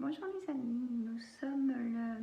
Bonjour les amis, nous sommes le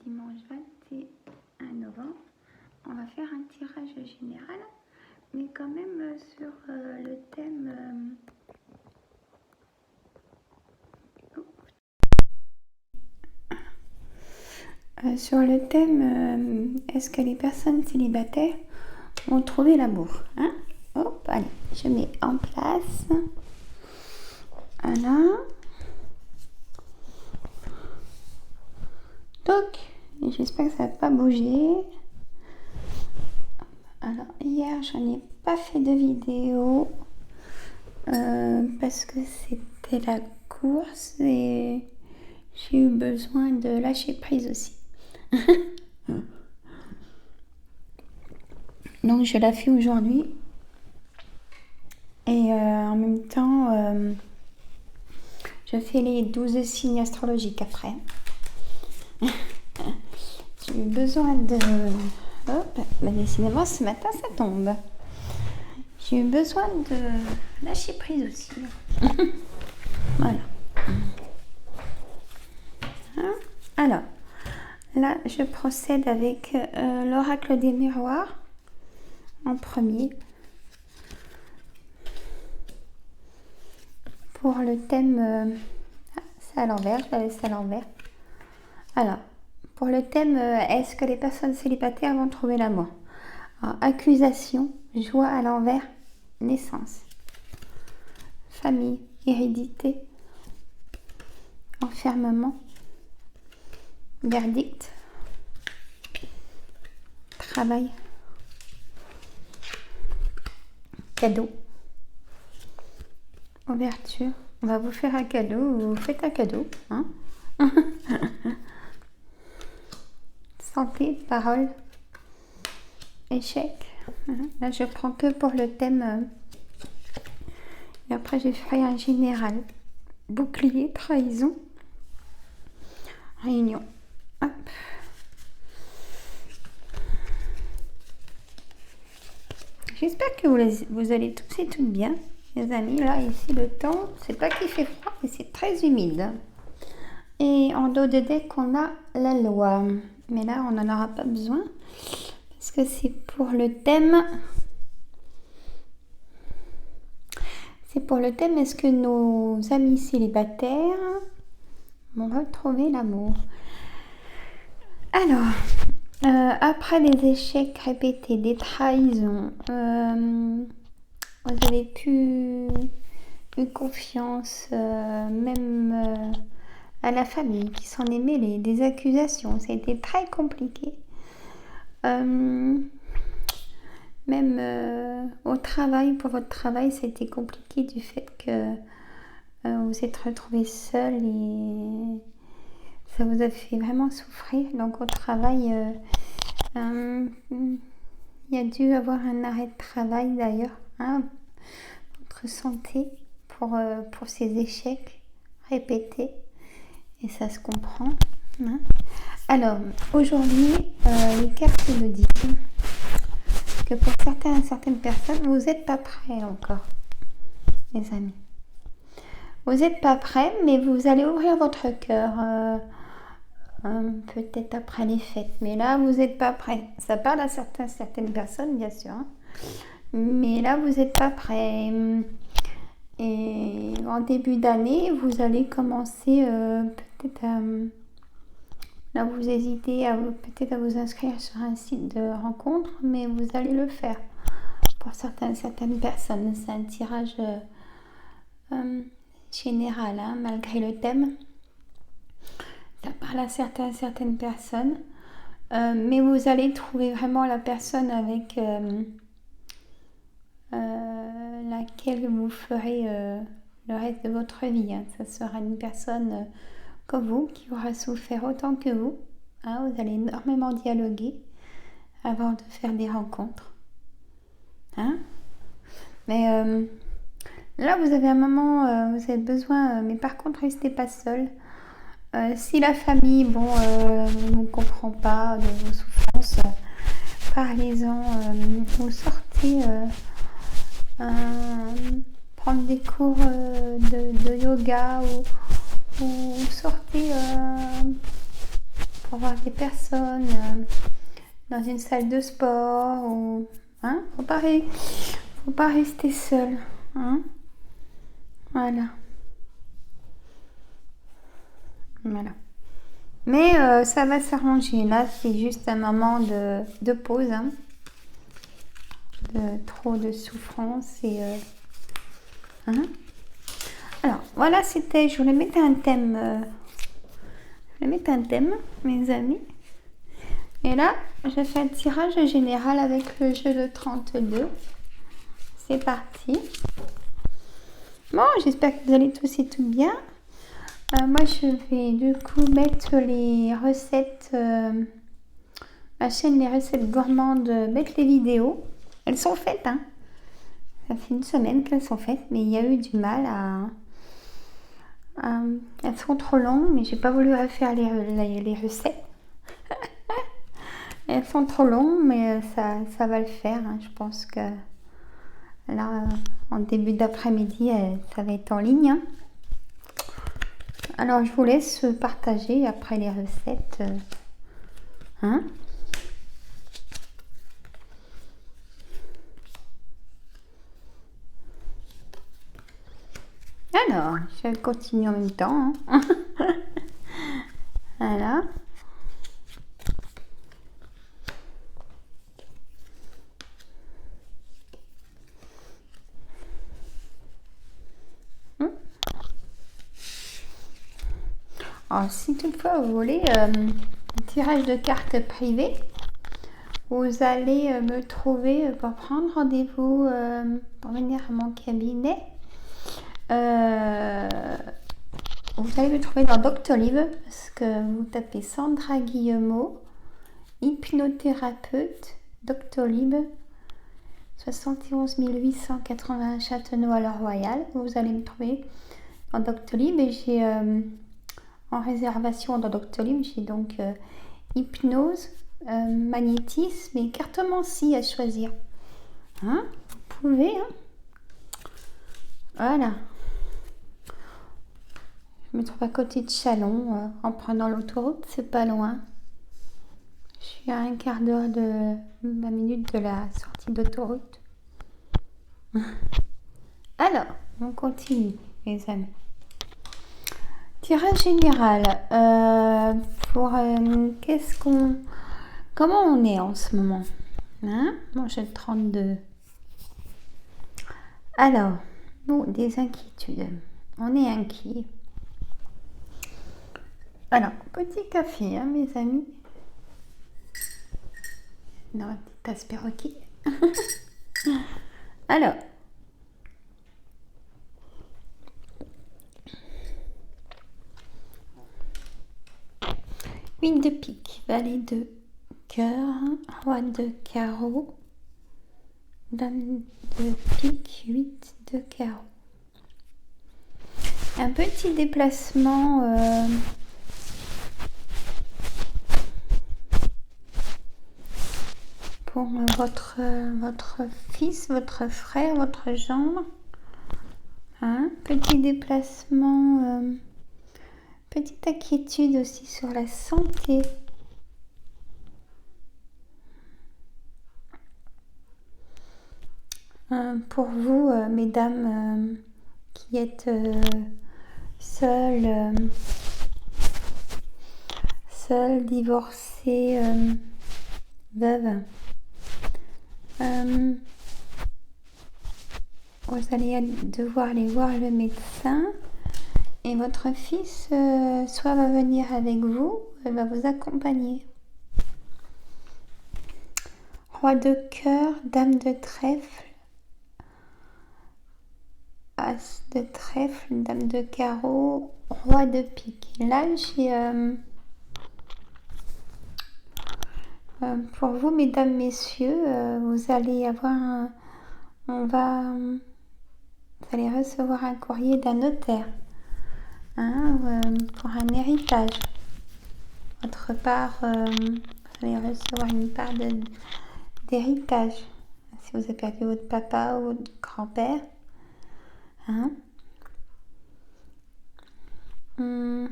dimanche 21 novembre. On va faire un tirage général, mais quand même sur le thème est-ce que les personnes célibataires vont trouver l'amour, hein? Hop, allez, je mets en place. Voilà. Donc, j'espère que ça va pas bouger. Alors, hier, je n'ai pas fait de vidéo parce que c'était la course et j'ai eu besoin de lâcher prise aussi. Donc, je la fais aujourd'hui. Et en même temps, je fais les 12 signes astrologiques après. J'ai eu besoin de... Hop, bah décidément ce matin ça tombe. J'ai eu besoin de lâcher prise aussi. Voilà. Alors, là je procède avec l'oracle des miroirs en premier. Pour le thème... c'est à l'envers, je la laisse à l'envers. Alors, pour le thème, est-ce que les personnes célibataires vont trouver l'amour? Accusation, joie à l'envers, naissance, famille, hérédité, enfermement, verdict, travail, cadeau, ouverture. On va vous faire un cadeau, vous faites un cadeau, hein? Santé, parole, échec. Là, je prends que pour le thème. Et après, je ferai un général. Bouclier, trahison, réunion. Hop. J'espère que vous allez tous et toutes bien, les amis. Là, ici, le temps, c'est pas qu'il fait froid, mais c'est très humide. Et en dos de deck, on a la loi. Mais là, on n'en aura pas besoin parce que c'est pour le thème. C'est pour le thème, est-ce que nos amis célibataires vont retrouver l'amour? Alors, après des échecs répétés, des trahisons, vous avez plus eu confiance, même à la famille qui s'en est mêlée, des accusations, ça a été très compliqué. Même au travail, pour votre travail, ça a été compliqué du fait que vous êtes retrouvés seul et ça vous a fait vraiment souffrir. Donc au travail, il y a dû avoir un arrêt de travail d'ailleurs, hein, votre santé pour ces échecs répétés. Et ça se comprend. Hein. Alors, aujourd'hui, les cartes me disent que pour certaines personnes, vous n'êtes pas prêts encore, les amis. Vous n'êtes pas prêts, mais vous allez ouvrir votre cœur. Peut-être après les fêtes. Mais là, vous n'êtes pas prêts. Ça parle à certaines personnes, bien sûr. Hein. Mais là, vous n'êtes pas prêts. Et en début d'année, vous allez commencer peut-être à... Là, vous hésitez peut-être à vous inscrire sur un site de rencontre, mais vous allez le faire. Pour certaines personnes, c'est un tirage général, hein, malgré le thème. Ça parle à certaines personnes. Mais vous allez trouver vraiment la personne avec... laquelle vous ferez le reste de votre vie. Hein. Ça sera une personne comme vous qui aura souffert autant que vous. Hein. Vous allez énormément dialoguer avant de faire des rencontres. Hein. Mais là, vous avez un moment, vous avez besoin, mais par contre, restez pas seul. Si la famille, ne comprend pas de vos souffrances, parlez-en, vous sortez... prendre des cours de yoga vous sortez pour voir des personnes dans une salle de sport ou hein, faut pas rester seul, hein. Voilà. Mais ça va s'arranger. Là, c'est juste un moment de pause, hein, de trop de souffrance et hein. Alors voilà, c'était. Je voulais mettre un thème. Mes amis. Et là, je fais un tirage général avec le jeu de 32. C'est parti. Bon, j'espère que vous allez tous et tout bien. Moi, je vais du coup mettre les recettes, ma chaîne Les Recettes Gourmandes, mettre les vidéos. Elles sont faites, hein. Ça fait une semaine qu'elles sont faites, mais il y a eu du mal elles sont trop longues, mais j'ai pas voulu refaire les recettes. Elles sont trop longues, mais ça va le faire, hein. Je pense que là, en début d'après-midi, ça va être en ligne, hein. Alors, je vous laisse partager après les recettes. Hein. Alors, je vais continuer en même temps, hein. Voilà. Alors, si toutefois vous voulez un tirage de cartes privé, vous allez me trouver pour prendre rendez-vous pour venir à mon cabinet. Vous allez me trouver dans Doctolib parce que vous tapez Sandra Guillemot, hypnothérapeute, Doctolib, 71 880 Châtenois-le-Royal. Vous allez me trouver dans Doctolib et j'ai en réservation dans Doctolib, j'ai donc hypnose, magnétisme et cartomancie à choisir. Hein, vous pouvez, hein. Voilà. Je me trouve à côté de Chalon, en prenant l'autoroute, c'est pas loin. Je suis à un quart d'heure de 20 minutes de la sortie d'autoroute. Alors, on continue, les amis. Tirage général. Comment on est en ce moment, hein? Moi, j'ai le 32. Alors, bon, des inquiétudes. On est inquiet. Alors, petit café, hein, mes amis. Dans ma petite tasse perroquet. Alors, huit de pique, valet de cœur, roi de carreau, dame de pique, 8 de carreau. Un petit déplacement pour votre fils, votre frère, votre gendre. Hein, petit déplacement, petite inquiétude aussi sur la santé. Pour vous, mesdames, qui êtes seules, divorcées, veuves, vous allez devoir aller voir le médecin et votre fils soit va venir avec vous, elle va vous accompagner. Roi de cœur, dame de trèfle, as de trèfle, dame de carreau, roi de pique. Là, j'ai pour vous, mesdames, messieurs, vous allez avoir vous allez recevoir un courrier d'un notaire, hein, pour un héritage. Votre part, vous allez recevoir une part d'héritage. Si vous avez perdu votre papa ou votre grand-père, hein. Vous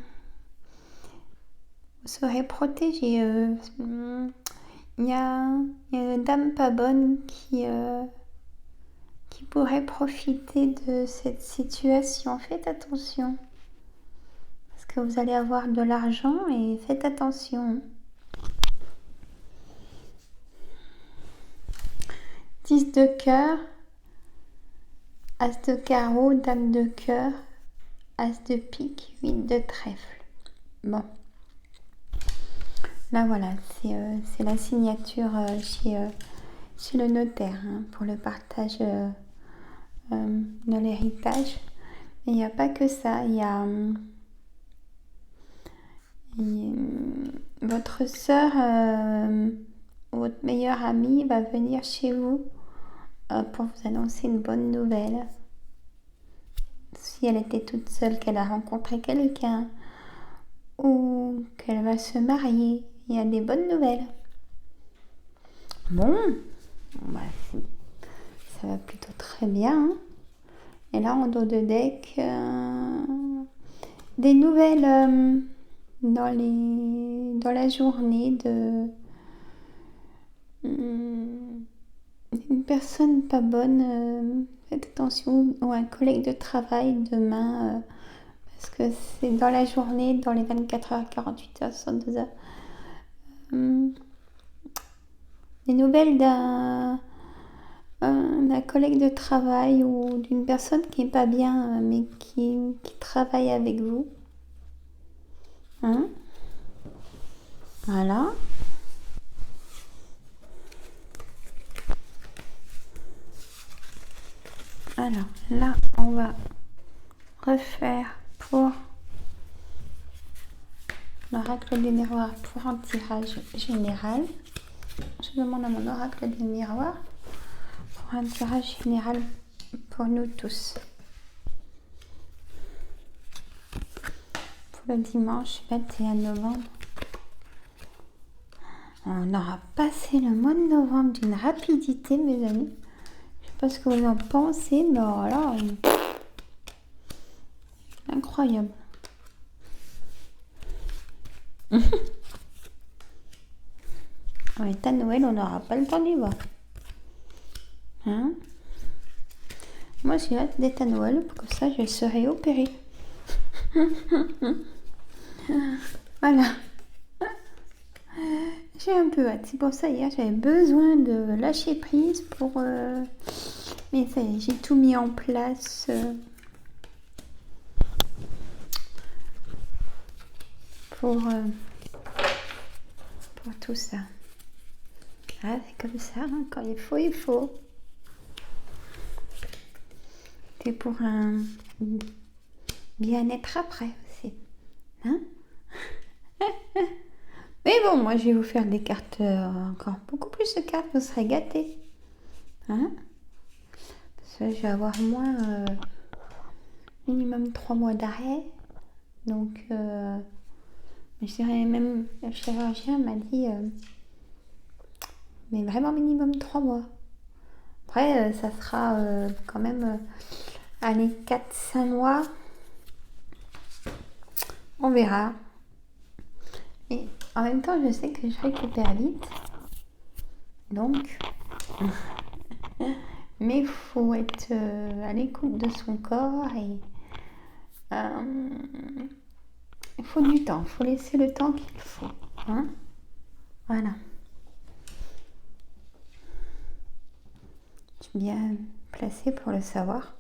serez protégé. Il y a une dame pas bonne qui pourrait profiter de cette situation. Faites attention. Parce que vous allez avoir de l'argent et faites attention. 10 de cœur, As de carreau, dame de cœur, As de pique, 8 de trèfle. Bon. Là voilà, c'est la signature chez le notaire pour le partage de l'héritage. Et il n'y a pas que ça, il y a votre sœur ou votre meilleure amie va venir chez vous pour vous annoncer une bonne nouvelle. Si elle était toute seule, qu'elle a rencontré quelqu'un ou qu'elle va se marier, il y a des bonnes nouvelles. Bon, bah, ça va plutôt très bien. Et là, en dos de deck, des nouvelles dans la journée d'une personne pas bonne. Faites attention, ou un collègue de travail demain, parce que c'est dans la journée, dans les 24 heures, 48 heures, 62 heures. Des nouvelles d'un collègue de travail ou d'une personne qui n'est pas bien, mais qui travaille avec vous. Voilà. Alors là, on va refaire pour l'oracle du miroir pour un tirage général. Je demande à mon oracle du miroir pour un tirage général pour nous tous. Pour le dimanche 21 novembre. On aura passé le mois de novembre d'une rapidité, mes amis. Je sais pas ce que vous en pensez, mais alors là, incroyable. Avec à Noël, on n'aura pas le temps d'y voir. Moi, j'ai hâte d'être à Noël, pour que ça, je serai opérée. Voilà. J'ai un peu hâte. C'est pour ça, hier, j'avais besoin de lâcher prise pour... Mais ça y est, j'ai tout mis en place. Pour tout ça. Ah, c'est comme ça, quand il faut, il faut. C'est pour un bien-être après aussi. Mais bon, moi, je vais vous faire des cartes, encore beaucoup plus de cartes, vous serez gâtés. Parce que je vais avoir moins, minimum 3 mois d'arrêt. Donc, je dirais même, le chirurgien m'a dit, mais vraiment minimum 3 mois. Après, ça sera quand même, allez, 4-5 mois. On verra. Et en même temps, je sais que je récupère vite. Donc, mais il faut être à l'écoute de son corps et il faut du temps. Il faut laisser le temps qu'il faut. Voilà. Je suis bien placée pour le savoir.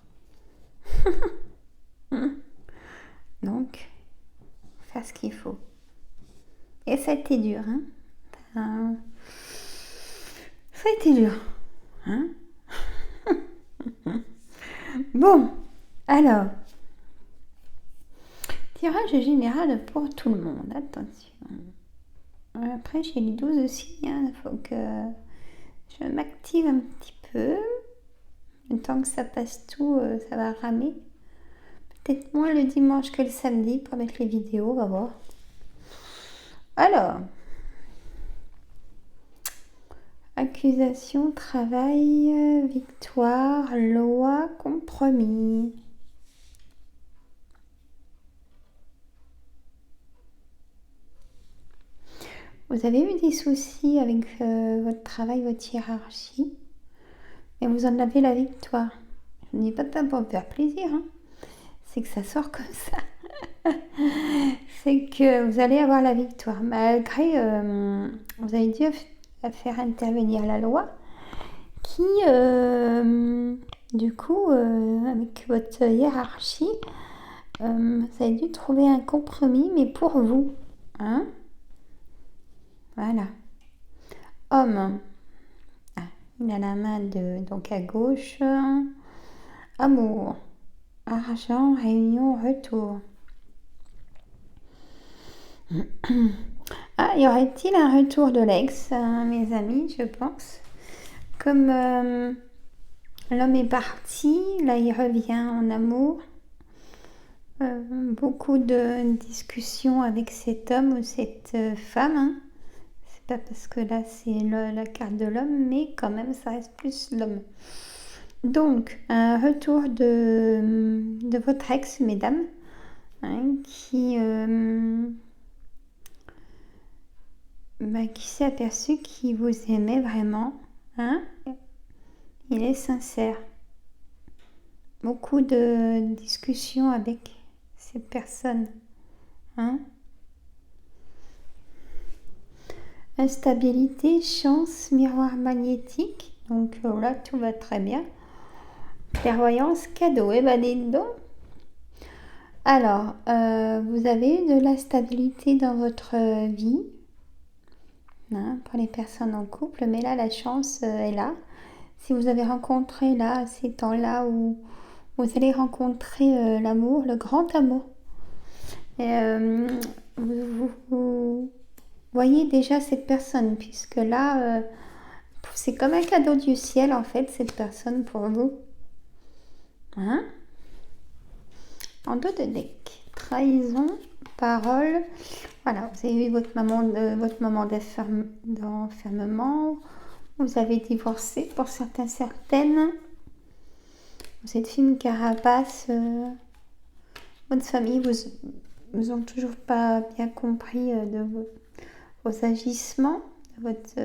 Donc, faire ce qu'il faut. Et ça a été dur, ça a été dur, Bon, alors, tirage général pour tout le monde, attention. Après, j'ai les 12 aussi, il faut que je m'active un petit peu. Le temps que ça passe tout, ça va ramer. Peut-être moins le dimanche que le samedi pour mettre les vidéos, on va voir. Alors, accusation, travail, victoire, loi, compromis. vous avez eu des soucis avec votre travail, votre hiérarchie, mais vous en avez la victoire. Je ne dis pas de pour me faire plaisir, hein. C'est que ça sort comme ça. C'est que vous allez avoir la victoire. Malgré, vous avez dû faire intervenir la loi qui, du coup, avec votre hiérarchie, vous avez dû trouver un compromis, mais pour vous. Hein? Voilà. Homme. Ah, il a la main donc à gauche. Amour. Argent, réunion, retour. Ah, y aurait-il un retour de l'ex, mes amis, je pense. Comme l'homme est parti, là il revient en amour. Beaucoup de discussions avec cet homme ou cette femme. Hein. C'est pas parce que là c'est la carte de l'homme, mais quand même ça reste plus l'homme. Donc, un retour de votre ex, mesdames, hein, qui s'est aperçu qu'il vous aimait vraiment. Hein. Il est sincère. Beaucoup de discussions avec cette personne. Hein. Instabilité, chance, miroir magnétique. Donc là, tout va très bien. Clairvoyance, cadeau. Eh ben, dites donc. Alors, vous avez eu de la stabilité dans votre vie, hein, pour les personnes en couple, mais là, la chance est là. Si vous avez rencontré là, ces temps-là où vous allez rencontrer l'amour, le grand amour, et, vous voyez déjà cette personne, puisque là, c'est comme un cadeau du ciel, en fait, cette personne pour vous. Hein? En dos de deck, trahison, parole. Voilà, vous avez eu votre moment d'enfermement. Vous avez divorcé pour certaines. Vous êtes fait une carapace. Votre famille vous ont toujours pas bien compris de vos agissements, de votre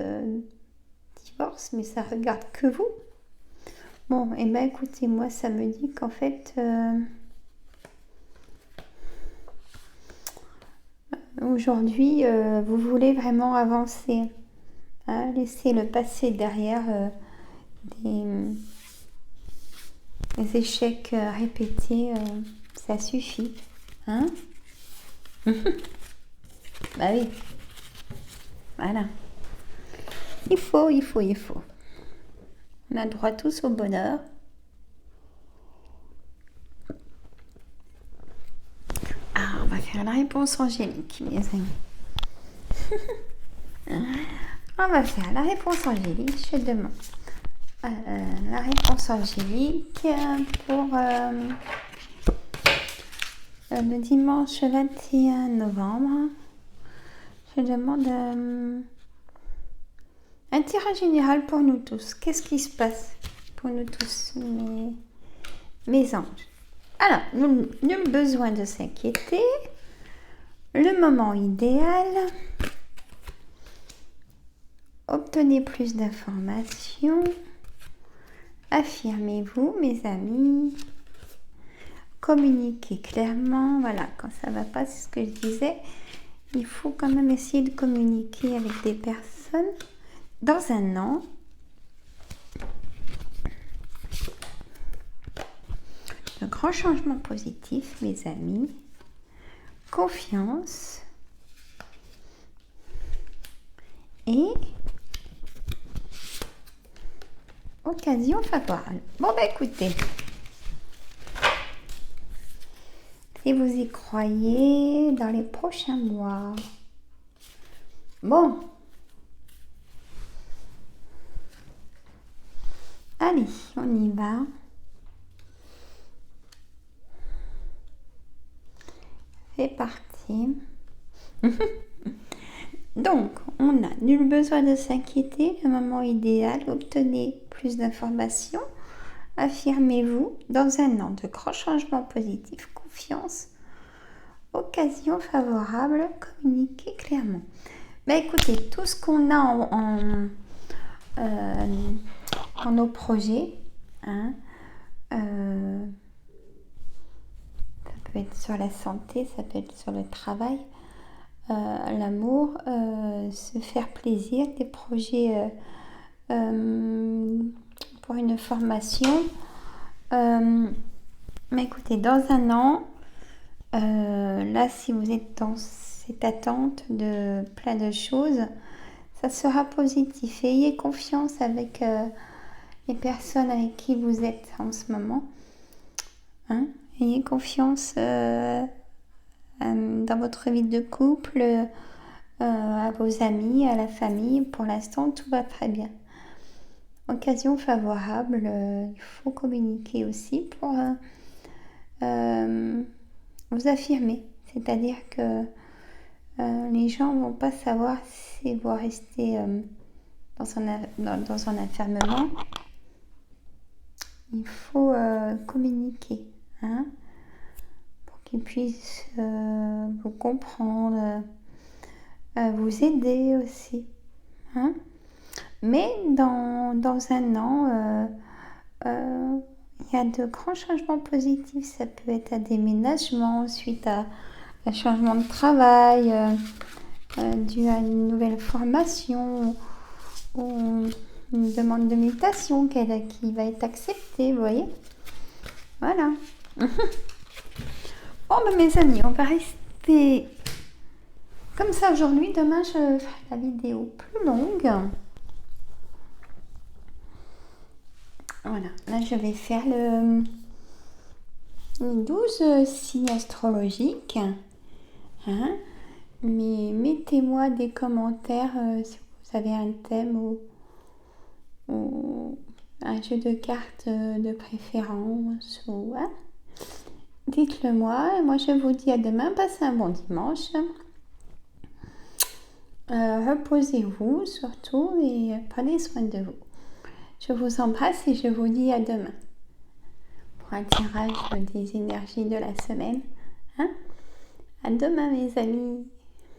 divorce, mais ça regarde que vous. Bon, et ben écoutez, moi ça me dit qu'en fait aujourd'hui vous voulez vraiment avancer, hein, laisser le passé derrière, des échecs répétés, ça suffit, hein. Bah oui, voilà, il faut. On a droit tous au bonheur. Ah, on va faire la réponse angélique, mes amis. On va faire la réponse angélique. Je demande la réponse angélique pour le dimanche 21 novembre. Je demande un tirage général pour nous tous. Qu'est-ce qui se passe pour nous tous, mes anges? Alors, nul besoin de s'inquiéter. Le moment idéal. Obtenez plus d'informations. Affirmez-vous, mes amis. Communiquez clairement. Voilà, quand ça ne va pas, c'est ce que je disais. Il faut quand même essayer de communiquer avec des personnes. Dans un an, de grands changements positifs, mes amis. Confiance. Et occasion favorable. Bon, ben écoutez. Si vous y croyez, dans les prochains mois. Bon. Allez, on y va. C'est parti. Donc, on a nul besoin de s'inquiéter, le moment idéal, obtenez plus d'informations, affirmez-vous dans un an de grands changements positifs, confiance, occasion favorable, communiquez clairement. Mais écoutez, tout ce qu'on a en nos projets, hein, ça peut être sur la santé, ça peut être sur le travail, l'amour, se faire plaisir, des projets pour une formation. Mais écoutez, dans un an, là, si vous êtes dans cette attente de plein de choses, ça sera positif. Et ayez confiance avec les personnes avec qui vous êtes en ce moment. Hein? Ayez confiance dans votre vie de couple, à vos amis, à la famille. Pour l'instant, tout va très bien. Occasion favorable, il faut communiquer aussi pour vous affirmer. C'est-à-dire que les gens ne vont pas savoir si vous restez dans un enfermement. Il faut communiquer, hein, pour qu'ils puissent vous comprendre, vous aider aussi. Hein. Mais dans un an, il y a de grands changements positifs. Ça peut être un déménagement suite à un changement de travail, dû à une nouvelle formation ou une demande de mutation qui va être acceptée, vous voyez. Voilà. Bon, ben, mes amis, on va rester comme ça aujourd'hui. Demain, je ferai la vidéo plus longue. Voilà, là je vais faire les 12 signes astrologiques. Hein. Mais mettez-moi des commentaires si vous avez un thème ou un jeu de cartes de préférence. Ou, hein. Dites-le moi. Et moi je vous dis à demain. Passez un bon dimanche. Reposez-vous surtout et prenez soin de vous. Je vous embrasse et je vous dis à demain pour un tirage des énergies de la semaine. Hein. À demain mes amis.